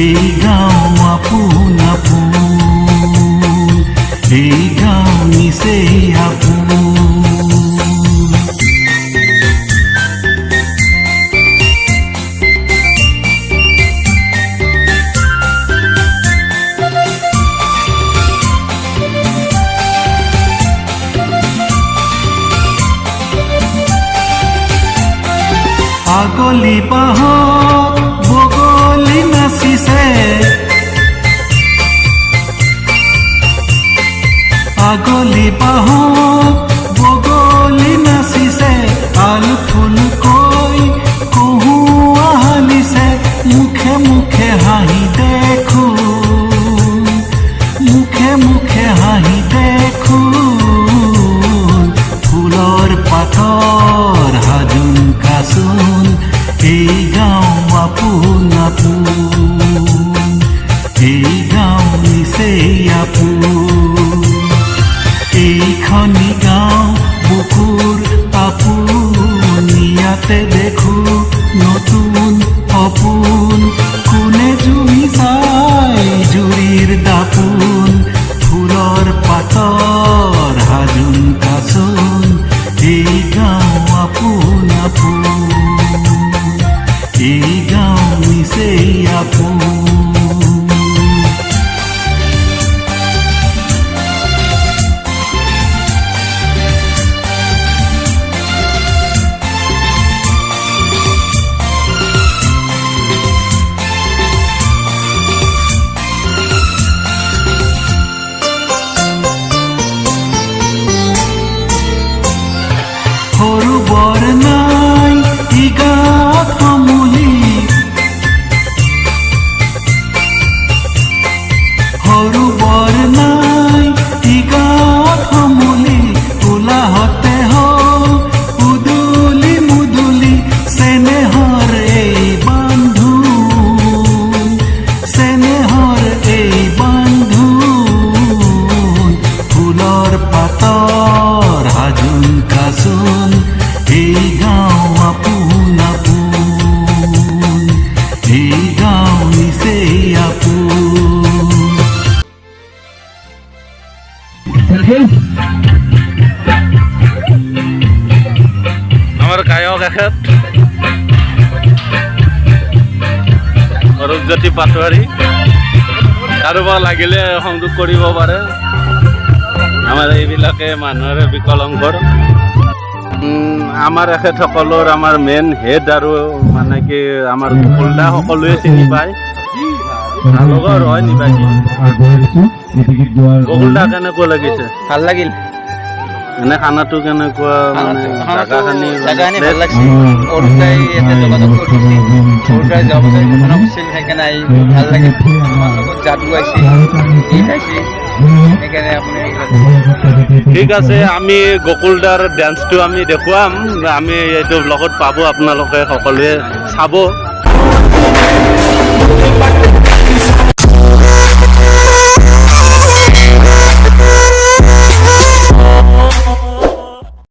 এই গাঁও আপোন আপোন, এই গাঁও নিচেই আপোন। আগলি বাহত বগলি নাচিছে, আগলি বাহত বগলি নাচিছে, আলু ফুলকৈ কহুৱা হালিছে, মুখে মুখে হাঁহি দেখো, মুখে মুখে হাঁহি দেখো, ফুলৰ পাতৰ হাজোন কাচোন, এই গাঁও আপোন আপোন, এই গাঁও নিচেই আপোন। এইখনি গাঁও বুকুৰ আপোন, ইয়াতে দেখো নতুন সপোন, কোনে জুমি চাই জুৰিৰ দাপোন, ফুলৰ পাতৰ হাজোন কাচোন, এই গাঁও আপোন আপোন, এই গাঁও নিচেই আপোন। সৰু বৰ নাই ই গাঁৱত সমূলি, সৰু বৰ নাই ই গাঁৱত সমূলি, উলাহতে হওক উদুলি মুদুলি, চেনেহৰ এই বান্ধোন, চেনেহৰ এই বান্ধোন, ফুলৰ পাতৰ হাজোন কাচোন, এই গাঁও আপোন আপোন, এই গাঁও নিচেই আপোন। আমার গায়ক এখেত অৰূপজ্যোতি পাটোৱাৰী, কাৰোবাক লাগিলে সংযোগ কৰিব পাৰে। আমাৰ এইবিলাকে মানুহৰে বিকলাংগৰ। আমাৰ এখেতসকলৰ আমাৰ মেইন হেড আৰু মানে কি আমাৰ গোকুলদা সকলোৱে চিনি পায়, লগৰ হয় নিবাসী। গোকুলদা কেনেকুৱা লাগিছে? ভাল লাগিল। এনে খানাটো কেনেকুৱা, মানে জাগাখিনি ভাল লাগছে। অৰুণাই ইয়াতে যোগাযোগ কৰিছিল, অৰুণাই যাব ঘোষণা কৰিছিল, সেইকাৰণে আহি ভাল লাগিল। আমাৰ লগত যাদু আহিছে, গীত আহিছে, সেইকাৰণে আপুনি ঠিক আছে। আমি গোকুলদাৰ ডান্সটো আমি দেখুৱাম, আমি এইটো ব্লগত পাব, আপোনালোকে সকলোৱে চাব।